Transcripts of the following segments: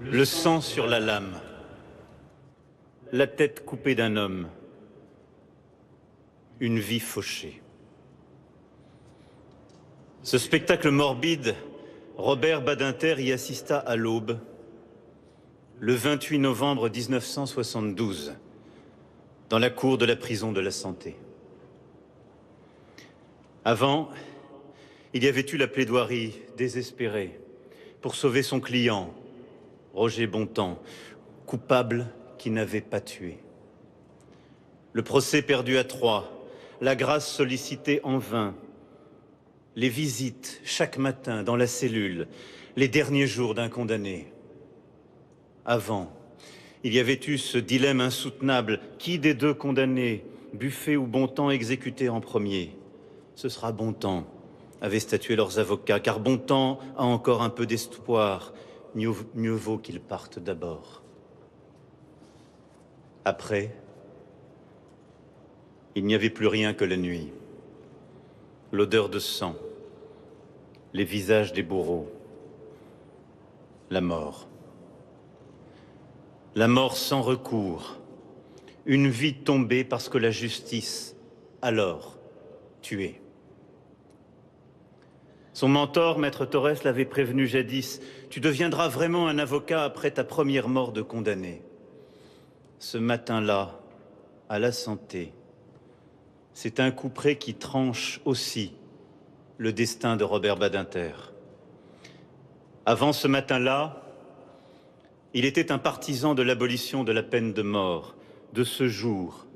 Le sang sur la lame, la tête coupée d'un homme, une vie fauchée. Ce spectacle morbide, Robert Badinter y assista à l'aube, le 28 novembre 1972, dans la cour de la prison de la Santé. Avant, il y avait eu la plaidoirie désespérée pour sauver son client, Roger Bontemps, coupable qui n'avait pas tué. Le procès perdu à Troyes, la grâce sollicitée en vain, les visites chaque matin dans la cellule, les derniers jours d'un condamné. Avant, il y avait eu ce dilemme insoutenable. Qui des deux condamnés, Buffet ou Bontemps, exécuté en premier? Ce sera Bontemps, avaient statué leurs avocats, car Bontemps a encore un peu d'espoir. Mieux vaut qu'il parte d'abord. Après, il n'y avait plus rien que la nuit. L'odeur de sang, les visages des bourreaux, la mort. La mort sans recours, une vie tombée parce que la justice, alors, tuée. Son mentor, Maître Torres, l'avait prévenu jadis, « Tu deviendras vraiment un avocat après ta première mort de condamné. » Ce matin-là, à la Santé, c'est un couperet qui tranche aussi le destin de Robert Badinter. Avant ce matin-là, il était un partisan de l'abolition de la peine de mort. De ce jour,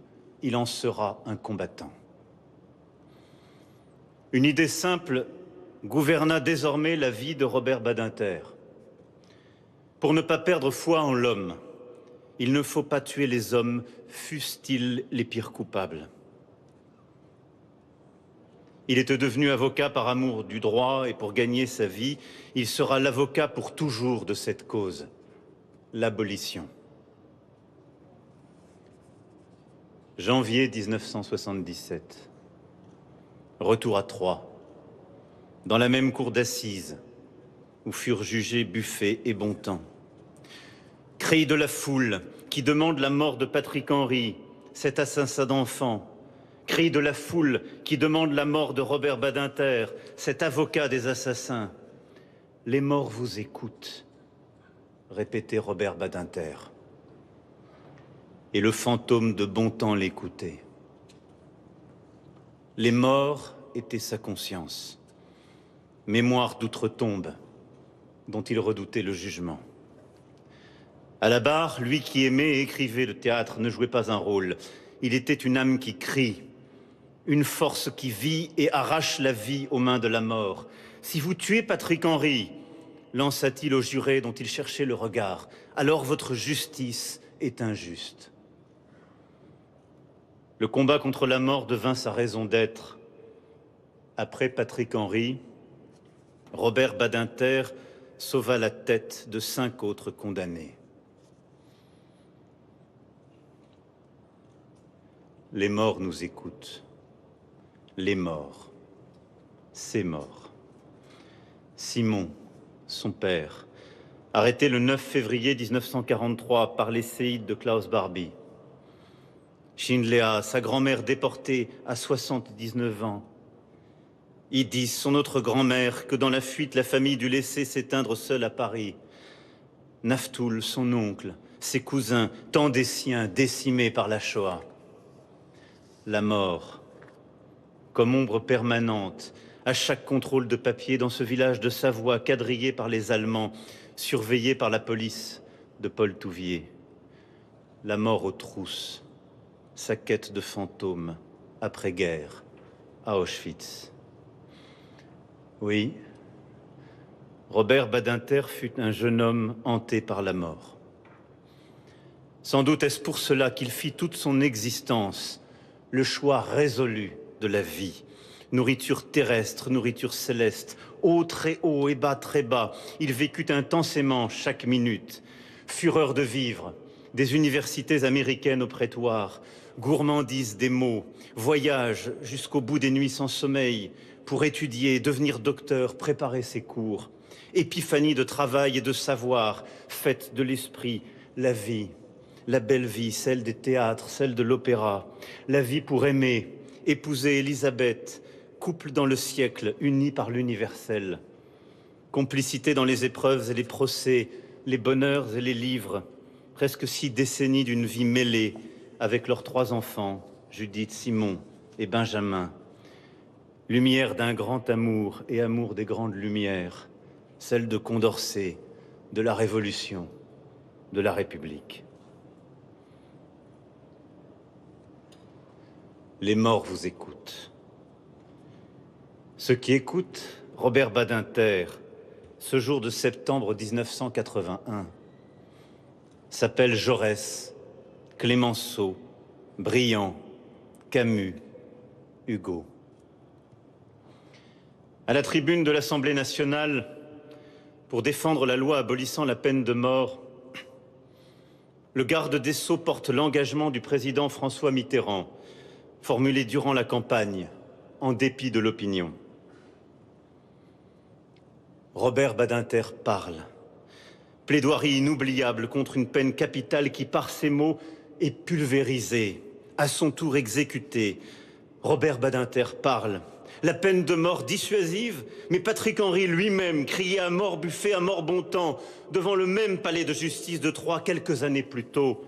il en sera un combattant. Une idée simple gouverna désormais la vie de Robert Badinter. Pour ne pas perdre foi en l'homme, il ne faut pas tuer les hommes, fussent-ils les pires coupables. Il était devenu avocat par amour du droit et pour gagner sa vie, il sera l'avocat pour toujours de cette cause, l'abolition. Janvier 1977. Retour à Troyes, dans la même cour d'assises où furent jugés Buffet et Bontemps. Cri de la foule qui demande la mort de Patrick Henry, cet assassin d'enfants. Cri de la foule qui demande la mort de Robert Badinter, cet avocat des assassins. Les morts vous écoutent, répétait Robert Badinter. Et le fantôme de Bontemps l'écoutait. Les morts étaient sa conscience, mémoire d'outre-tombe dont il redoutait le jugement. À la barre, lui qui aimait et écrivait le théâtre ne jouait pas un rôle. Il était une âme qui crie, une force qui vit et arrache la vie aux mains de la mort. Si vous tuez Patrick Henry, lança-t-il au juré dont il cherchait le regard, alors votre justice est injuste. Le combat contre la mort devint sa raison d'être. Après Patrick Henry, Robert Badinter sauva la tête de 5 autres condamnés. Les morts nous écoutent. Les morts. Ces morts. Simon, son père, arrêté le 9 février 1943 par les séides de Klaus Barbie. Schindléa, sa grand-mère déportée à 79 ans. Idis, son autre grand-mère, que dans la fuite, la famille dut laisser s'éteindre seule à Paris. Naftoul, son oncle, ses cousins, tant des siens décimés par la Shoah. La mort, comme ombre permanente, à chaque contrôle de papier dans ce village de Savoie, quadrillé par les Allemands, surveillé par la police de Paul Touvier. La mort aux trousses, sa quête de fantôme, après-guerre, à Auschwitz. Oui, Robert Badinter fut un jeune homme hanté par la mort. Sans doute est-ce pour cela qu'il fit toute son existence le choix résolu de la vie. Nourriture terrestre, nourriture céleste, haut très haut et bas très bas. Il vécut intensément chaque minute. Fureur de vivre, des universités américaines au prétoire, gourmandise des mots, voyage jusqu'au bout des nuits sans sommeil pour étudier, devenir docteur, préparer ses cours. épiphanie de travail et de savoir, fête de l'esprit, la vie, la belle vie, celle des théâtres, celle de l'opéra, la vie pour aimer, épouser Élisabeth, couple dans le siècle, unis par l'universel, complicité dans les épreuves et les procès, les bonheurs et les livres, presque 6 décennies d'une vie mêlée avec leurs 3 enfants, Judith, Simon et Benjamin. Lumière d'un grand amour et amour des grandes lumières, celle de Condorcet, de la Révolution, de la République. Les morts vous écoutent. Ceux qui écoutent Robert Badinter, ce jour de septembre 1981, s'appellent Jaurès, Clémenceau, Briand, Camus, Hugo. À la tribune de l'Assemblée nationale, pour défendre la loi abolissant la peine de mort, le garde des Sceaux porte l'engagement du président François Mitterrand, formulé durant la campagne, en dépit de l'opinion. Robert Badinter parle. Plaidoirie inoubliable contre une peine capitale qui, par ses mots, est pulvérisée, à son tour exécutée. Robert Badinter parle. La peine de mort dissuasive, mais Patrick Henry lui-même criait à mort Buffet, à mort Bontemps, devant le même palais de justice de Troyes quelques années plus tôt.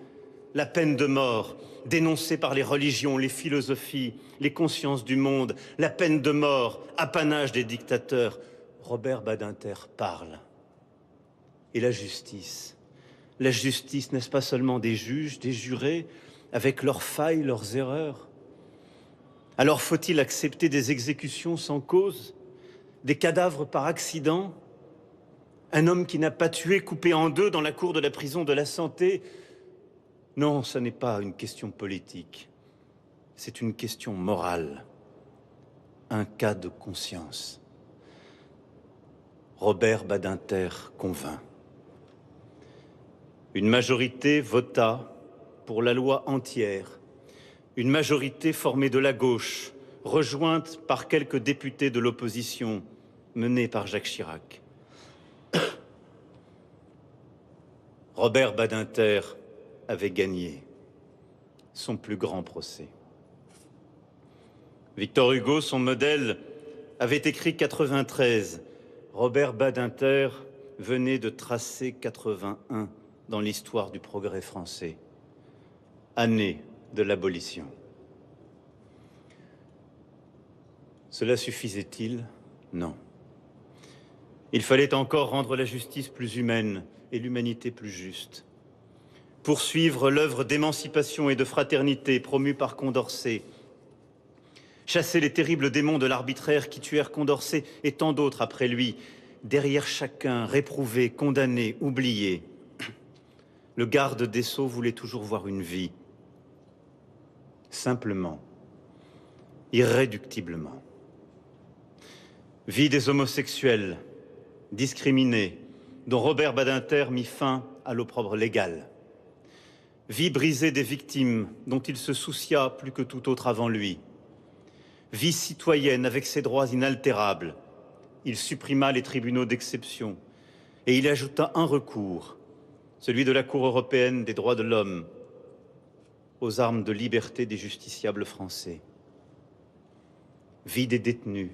La peine de mort, dénoncée par les religions, les philosophies, les consciences du monde, la peine de mort, apanage des dictateurs. Robert Badinter parle. Et la justice, n'est-ce pas seulement des juges, des jurés, avec leurs failles, leurs erreurs? Alors faut-il accepter des exécutions sans cause, des cadavres par accident? Un homme qui n'a pas tué, coupé en 2 dans la cour de la prison de la Santé? Non, ce n'est pas une question politique, c'est une question morale, un cas de conscience. Robert Badinter convainc. Une majorité vota pour la loi entière. Une majorité formée de la gauche, rejointe par quelques députés de l'opposition, menée par Jacques Chirac. Robert Badinter avait gagné son plus grand procès. Victor Hugo, son modèle, avait écrit 93. Robert Badinter venait de tracer 81 dans l'histoire du progrès français. Année de l'abolition. Cela suffisait-il? Non. Il fallait encore rendre la justice plus humaine et l'humanité plus juste. Poursuivre l'œuvre d'émancipation et de fraternité promue par Condorcet. Chasser les terribles démons de l'arbitraire qui tuèrent Condorcet et tant d'autres après lui. Derrière chacun, réprouvé, condamné, oublié. Le garde des Sceaux voulait toujours voir une vie. Simplement, irréductiblement. Vie des homosexuels, discriminés, dont Robert Badinter mit fin à l'opprobre légal. Vie brisée des victimes, dont il se soucia plus que tout autre avant lui. Vie citoyenne avec ses droits inaltérables. Il supprima les tribunaux d'exception et il ajouta un recours, celui de la Cour européenne des droits de l'homme, aux armes de liberté des justiciables français. Vie des détenus,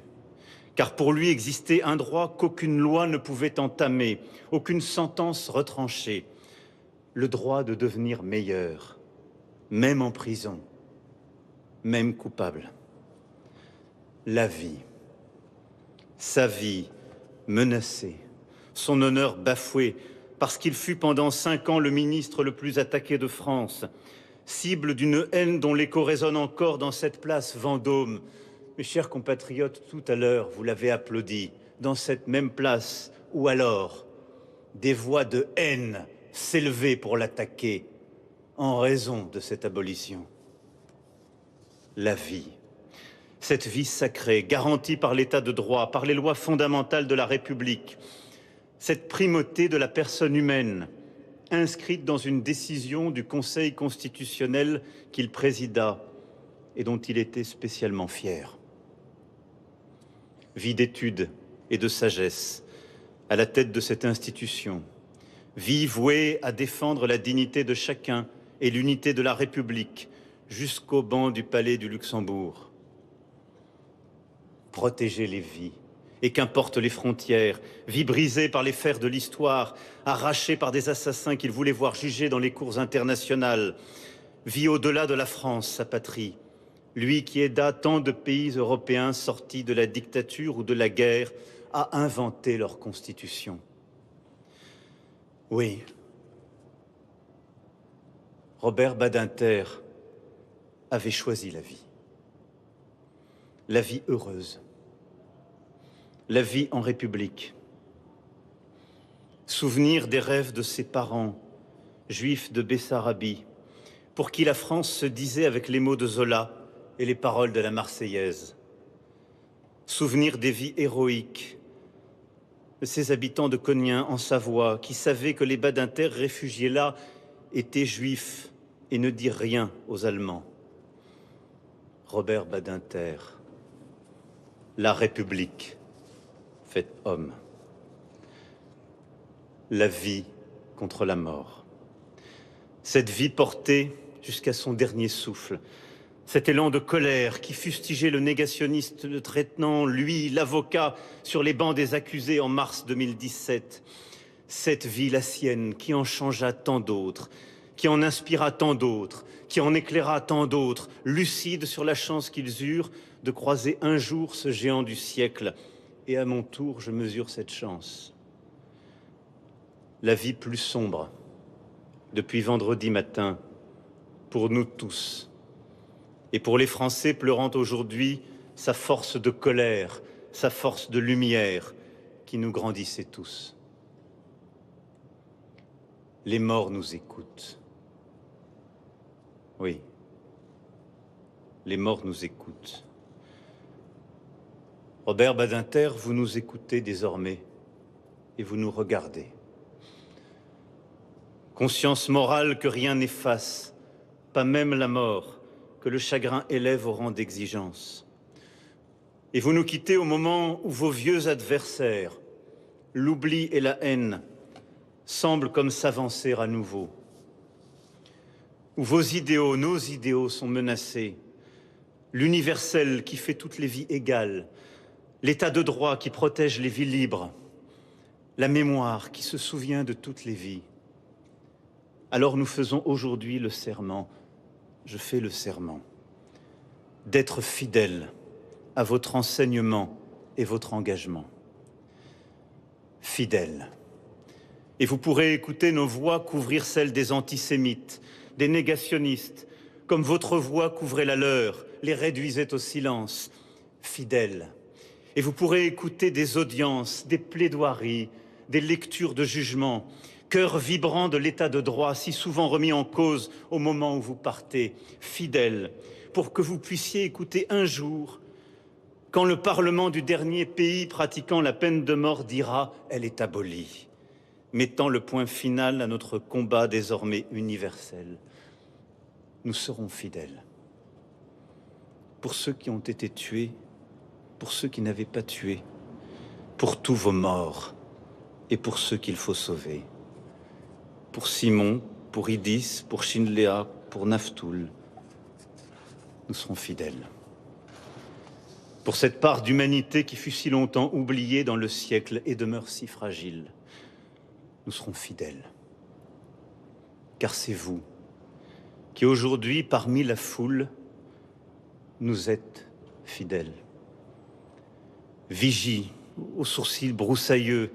car pour lui existait un droit qu'aucune loi ne pouvait entamer, aucune sentence retrancher, le droit de devenir meilleur, même en prison, même coupable. La vie, sa vie menacée, son honneur bafoué, parce qu'il fut pendant 5 ans le ministre le plus attaqué de France, cible d'une haine dont l'écho résonne encore dans cette place Vendôme. Mes chers compatriotes, tout à l'heure, vous l'avez applaudi, dans cette même place où alors des voix de haine s'élevaient pour l'attaquer en raison de cette abolition. La vie, cette vie sacrée, garantie par l'état de droit, par les lois fondamentales de la République, cette primauté de la personne humaine, inscrite dans une décision du Conseil constitutionnel qu'il présida et dont il était spécialement fier. Vie d'étude et de sagesse, à la tête de cette institution, vie vouée à défendre la dignité de chacun et l'unité de la République jusqu'au banc du palais du Luxembourg. Protéger les vies, et qu'importe les frontières, vies brisées par les fers de l'histoire, arrachées par des assassins qu'il voulait voir jugés dans les cours internationales, vie au-delà de la France, sa patrie, lui qui aida tant de pays européens sortis de la dictature ou de la guerre à inventer leur constitution. Oui, Robert Badinter avait choisi la vie heureuse, la vie en République. Souvenir des rêves de ses parents, juifs de Bessarabie, pour qui la France se disait avec les mots de Zola et les paroles de la Marseillaise. Souvenir des vies héroïques de ces habitants de Cognin en Savoie qui savaient que les Badinter réfugiés là étaient juifs et ne dirent rien aux Allemands. Robert Badinter, la République faite homme. La vie contre la mort. Cette vie portée jusqu'à son dernier souffle. Cet élan de colère qui fustigeait le négationniste le traitant, lui, l'avocat, sur les bancs des accusés en mars 2017. Cette vie, la sienne, qui en changea tant d'autres, qui en inspira tant d'autres, qui en éclaira tant d'autres, lucides sur la chance qu'ils eurent de croiser un jour ce géant du siècle. Et à mon tour, je mesure cette chance. La vie plus sombre, depuis vendredi matin, pour nous tous. Et pour les Français pleurant aujourd'hui sa force de colère, sa force de lumière qui nous grandissait tous. Les morts nous écoutent. Oui, les morts nous écoutent. Robert Badinter, vous nous écoutez désormais et vous nous regardez. Conscience morale que rien n'efface, pas même la mort, que le chagrin élève au rang d'exigence. Et vous nous quittez au moment où vos vieux adversaires, l'oubli et la haine, semblent comme s'avancer à nouveau. Où vos idéaux, nos idéaux sont menacés. L'universel qui fait toutes les vies égales, l'état de droit qui protège les vies libres, la mémoire qui se souvient de toutes les vies. Alors nous faisons aujourd'hui le serment, je fais le serment, d'être fidèle à votre enseignement et votre engagement. Fidèle. Et vous pourrez écouter nos voix couvrir celles des antisémites, des négationnistes, comme votre voix couvrait la leur, les réduisait au silence. Fidèle. Et vous pourrez écouter des audiences, des plaidoiries, des lectures de jugement, cœur vibrant de l'état de droit si souvent remis en cause au moment où vous partez, fidèle, pour que vous puissiez écouter un jour quand le Parlement du dernier pays pratiquant la peine de mort dira « elle est abolie », mettant le point final à notre combat désormais universel. Nous serons fidèles. Pour ceux qui ont été tués, pour ceux qui n'avaient pas tué, pour tous vos morts et pour ceux qu'il faut sauver. Pour Simon, pour Idis, pour Shinléa, pour Naftoul, nous serons fidèles. Pour cette part d'humanité qui fut si longtemps oubliée dans le siècle et demeure si fragile, nous serons fidèles. Car c'est vous qui aujourd'hui, parmi la foule, nous êtes fidèles. Vigie, aux sourcils broussailleux,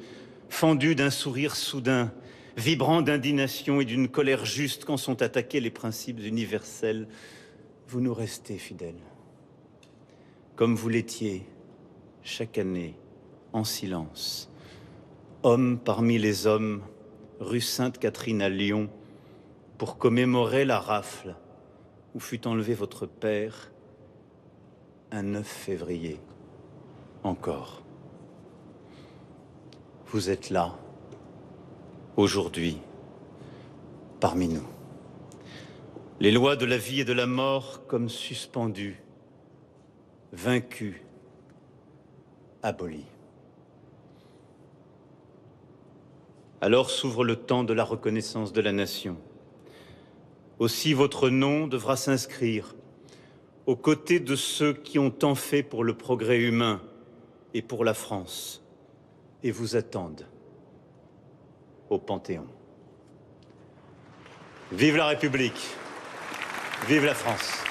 fendu d'un sourire soudain, vibrant d'indignation et d'une colère juste quand sont attaqués les principes universels, vous nous restez fidèles. Comme vous l'étiez chaque année, en silence, homme parmi les hommes, rue Sainte-Catherine à Lyon, pour commémorer la rafle où fut enlevé votre père un 9 février. Encore. Vous êtes là, aujourd'hui, parmi nous. Les lois de la vie et de la mort comme suspendues, vaincues, abolies. Alors s'ouvre le temps de la reconnaissance de la nation. Aussi votre nom devra s'inscrire aux côtés de ceux qui ont tant fait pour le progrès humain et pour la France, et vous attendent au Panthéon. Vive la République, vive la France.